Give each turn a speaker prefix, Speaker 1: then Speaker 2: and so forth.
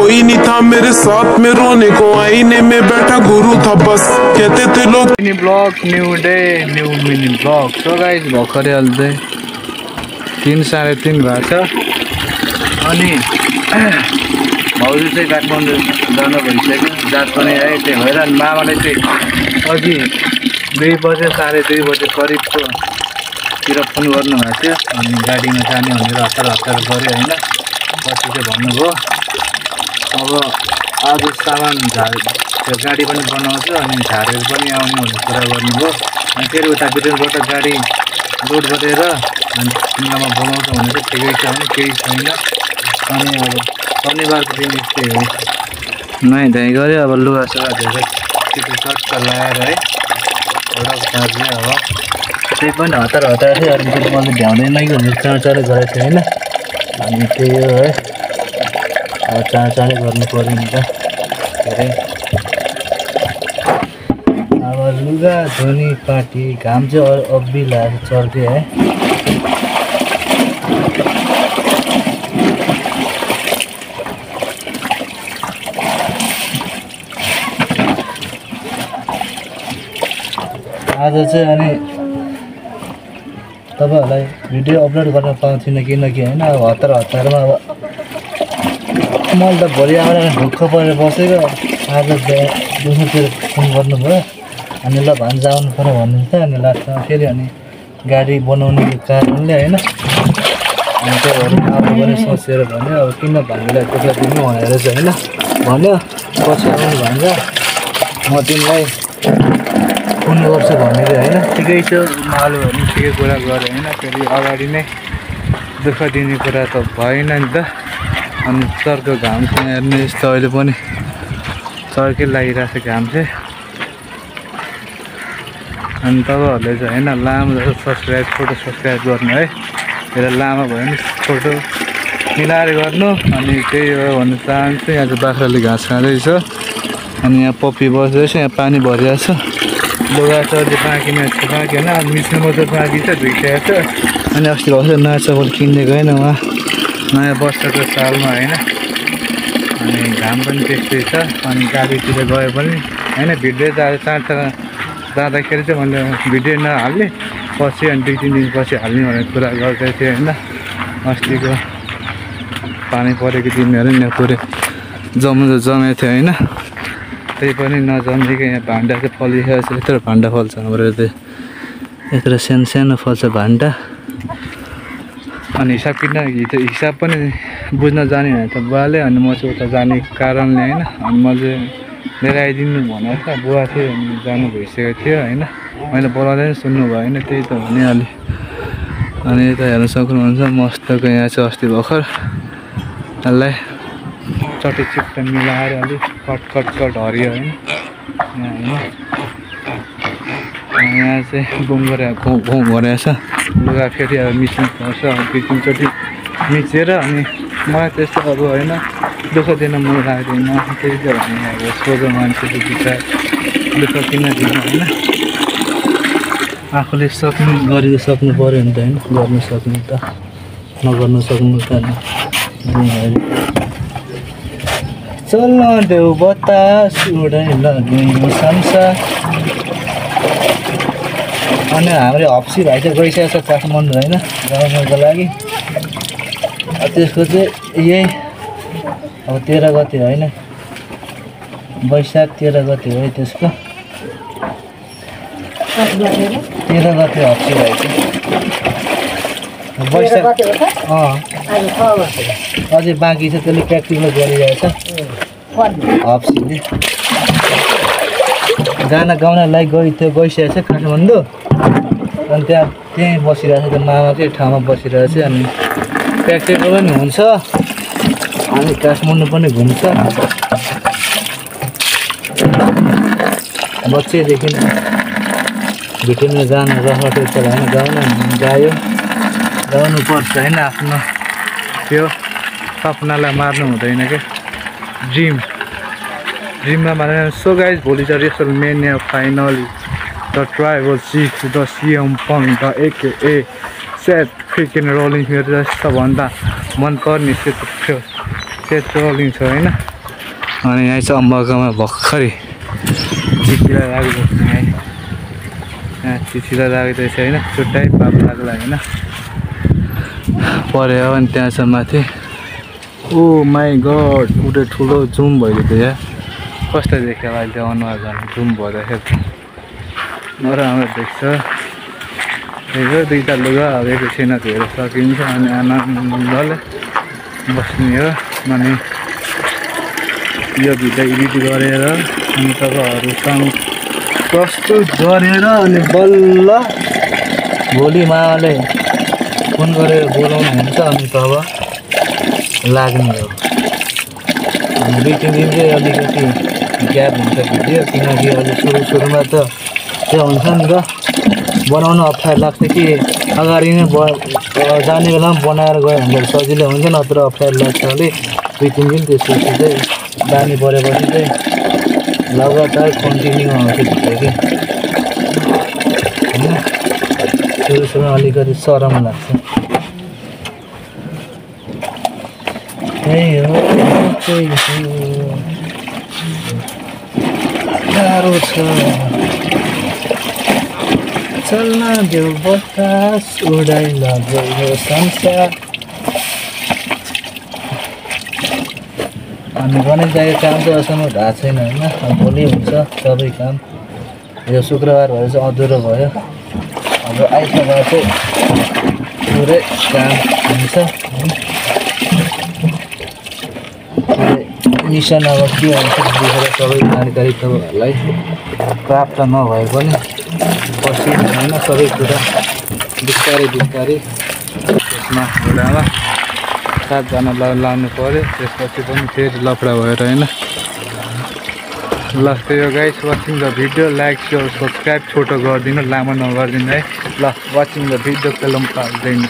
Speaker 1: कोई नहीं था मेरे साथ में रोने को, आईने में बैठा गुरु था बस, कहते थे लोग।
Speaker 2: Mini blog, new day, new mini blog. So guys भर्खरै अहिले 3 साढे 3 भएको छ अनि भाउजू चाहिँ काठमाडौँ जानु भइसक्यो, जात पनि आयो। त्यही भएर मामाले चाहिँ अघि 2 बजे साढे 2 बजे करिबतिर फोन गर्नुभएको थियो अनि गाडीमा जाने भनेर हतार हतार गऱ्यो होइन। पछि चाहिँ भन्नुभयो अब आज सामान त्यो गाडी पनि बनाउँछु अनि झारेर पनि आउनु भन्ने कुरा गर्नुभयो। अनि फेरि उता बिटेलबाट गाडी लोड गरेर अनि तिमीलाई बनाउँछ भने चाहिँ ठिकै छ भने केही छैन। अनि अब शनिबारको दिन यस्तै हो, नुहाइ धुवाइ गऱ्यो। अब लुगा सुगा धेरै त्यो चट्ट लगाएर है एउटा चार्जले अब त्यही पनि हतार हतार थियो। अनि फेरि मैले भ्याउँदैन कि भनेर चाँडै गरेको थिएँ होइन। अनि त्यही हो है, अब चाँडै गर्नु पऱ्यो नि त धेरै। अब लुगा धुने पार्टी घाम चाहिँ अब्बी लागेर चर्क्यो है। आज चाहिँ अनि तपाईँहरूलाई भिडियो अपलोड गर्न पाउँथिनँ किनकि होइन अब हतार हतारमा अब मैले त भोलि आएर ढुक्क परेर बसेको। आज दुसोतिर फोन गर्नुभयो अनि ल भान्जा आउनु पऱ्यो भन्नुहुन्छ। अनि लास्टमा फेरि अनि गाडी बनाउने कारणले होइन अनि त्यही भएर आउनु पनि सोचेर भन्यो अब किन भान्जालाई त्यसलाई दिनु भनेर चाहिँ होइन भन्यो। पछि आउनु भान्जा म तिमीलाई फोन गर्छु भनेर होइन। ठिकै छ मालु भने ठिकै कुरा गरेँ होइन। फेरि अगाडि नै दुःख दिने कुरा त भएन नि त। अनि चर्को घाम चाहिँ हेर्ने यस्तो अहिले पनि चर्कै लागिरहेको छ घाम चाहिँ। अनि तपाईँहरूले चाहिँ होइन लामो सब्सक्राइब फोटो सब्सक्राइब गर्नु है। धेरै लामो भयो भने फोटो मिलाएर गर्नु। अनि त्यही हो भन्न चाहन्छु। यहाँ चाहिँ बाख्राले घाँस खाँदैछ अनि यहाँ पप्पी बस्दैछ, यहाँ पानी भरिरहेको छ। लुगा त अहिले बाँकी होइन, अब मिच्नु मात्रै बाँकी छ, धुइसकेको छ। अनि अस्ति भर्खर नयाँ चप्पल किनिदिएको होइन उहाँ नयाँ वर्षको सालमा होइन। अनि घाम पनि त्यस्तै छ। अनि गाडीतिर गयो पनि होइन भिडियो चाँडो जाँदाखेरि चाहिँ मैले भिडियो नहाल्ने पछि अनि 2-3 दिनपछि हाल्ने भनेर कुरा गर्दै थिएँ होइन। अस्तिको पानी परेको दिनहरू नि पुरै जमेको थियो होइन। त्यही पनि नजमेको यहाँ भान्डा चाहिँ फलिसकेको छ। यत्रो भान्डा फल्छ हाम्रो चाहिँ, यत्रो सानो सानो फल्छ भान्डा। अनि हिसाब पनि बुझ्न जाने भने त बुवाले, अनि म चाहिँ उता जाने कारणले होइन। अनि मैले लिएर आइदिनु भनेको छ, बुवा थियो अनि जानु भइसकेको थियो होइन। मैले बोलाउँदै सुन्नु भएन, त्यही त भनिहालेँ। अनि यता हेर्न सक्नुहुन्छ मस्तको यहाँ चाहिँ अस्ति भर्खर यसलाई चट्टी चिट्ट मिलाएर अलिक कट हरियो होइन। यहाँ चाहिँ घुम गरेको छ। लुगा फेरि अब मिच्नु पर्छ, 2-3 मिचेर। अनि मलाई त्यस्तो अब होइन दुःख दिन मन लाग्दैन। त्यही त भने अब सोझो मान्छेले दुःख किन दिनु होइन। आफूले सक्नु पऱ्यो नि त होइन, गर्नु सक्नु त नगर्नु सक्नु त चल्न देऊ बतास उडाइ लाग्यो संसार। अनि हाम्रो हप्सी भाइ चाहिँ गइसकेको छ काठमाडौँ होइन गाउँको लागि। त्यसको चाहिँ यही अब 13 गते होइन, वैशाख 13 गते हो त्यसको। 13 गते हप्सी भाइ चाहिँ वैशाख अझै बाँकी छ, त्यसले प्र्याक्टिकल गरिरहेको छ हप्सीले। गाना गाउनलाई गइसकेको छ काठमाडौँ। अनि त्यहीँ बसिरहेको छ, त्यो मामाकै ठाउँमा बसिरहेको छ। अनि प्र्याक्टिकल पनि हुन्छ अनि काठमाडौँ पनि घुम्छ। बच्चैदेखि भिडियोमा गाना रहर त होइन, गाउनुपर्छ होइन। आफ्नो त्यो सपनालाई मार्नु हुँदैन क्या, ड्रिममा मारेर। सो गाइज भोलि चाहिँ WrestleMania finally the tribal chief the CM Punk the AKA Seth freaking rolling मेरो सबभन्दा मनपर्ने चाहिँ ट्रोलिङ छ होइन। अनि यहाँ चाहिँ अम्बाकोमा भर्खरै चिचिला लागेको छ है। यहाँ चिचिला लागेको छ होइन, छुट्टै पाप लाग्ला होइन। पऱ्यो अनि त्यहाँ छ माथि। ओ माई गड, उठे ठुलो जुम भइदियो यहाँ। कस्तो देख्यो अहिले त्यो अनुहार जानु जुम भइरहेको नराम्रो देख्छ। त्यही हो दुईवटा लुगा अब एकैछिन धोएर सकिन्छ अनि आनन्दले बस्ने हो। अनि यो भिडियो एडिट गरेर अनि तपाईँहरूसँग प्रस्तुत गरेर अनि बल्ल भोलि माले फोन गरेर बोलाउनुहुन्छ अनि तब लाग्ने हो। अनि 2-3 दिन चाहिँ अलिकति ग्याप हुन्छ भिडियो, किनकि अहिले सुरुमा त त्यो हुन्छ नि त बनाउनु अप्ठ्यारो लाग्छ कि अगाडि नै जाने बेलामा बनाएर गयो भने सजिलो हुन्छ, नत्र अप्ठ्यारो लाग्छ। अलिक 2-3 दिन त्यसपछि चाहिँ बानी परेपछि चाहिँ लगातार कन्टिन्यू आउँछ भिडियो कि होइन। सुरुमा अलिकति सरम लाग्छ। त्यही हो गाह्रो छ। चल्न देऊ बतास उडाइ लग्यो यो संसार। अनि गणेशदाको काम चाहिँ अहिलेसम्म भएको छैन होइन। भोलि हुन्छ सबै काम। यो शुक्रबार भएर चाहिँ अधुरो भयो। अब आइतबार चाहिँ पुरै काम हुन्छ। मिसन अब के हुन्छ देखेर सबै जानकारी तपाईँहरूलाई प्राप्त नभए पनि पछि होइन सबै कुरा बिस्तारै त्यसमा घोडामा 7जना लानु पऱ्यो। त्यसपछि पनि फेरि लफडा भएर होइन। ल त्यही हो guys, watching the video, like share subscribe छोटो गरिदिनु, लामो नगरिदिनु है। ल वाचिङ द भिडियो, पेलम पाल्दैन।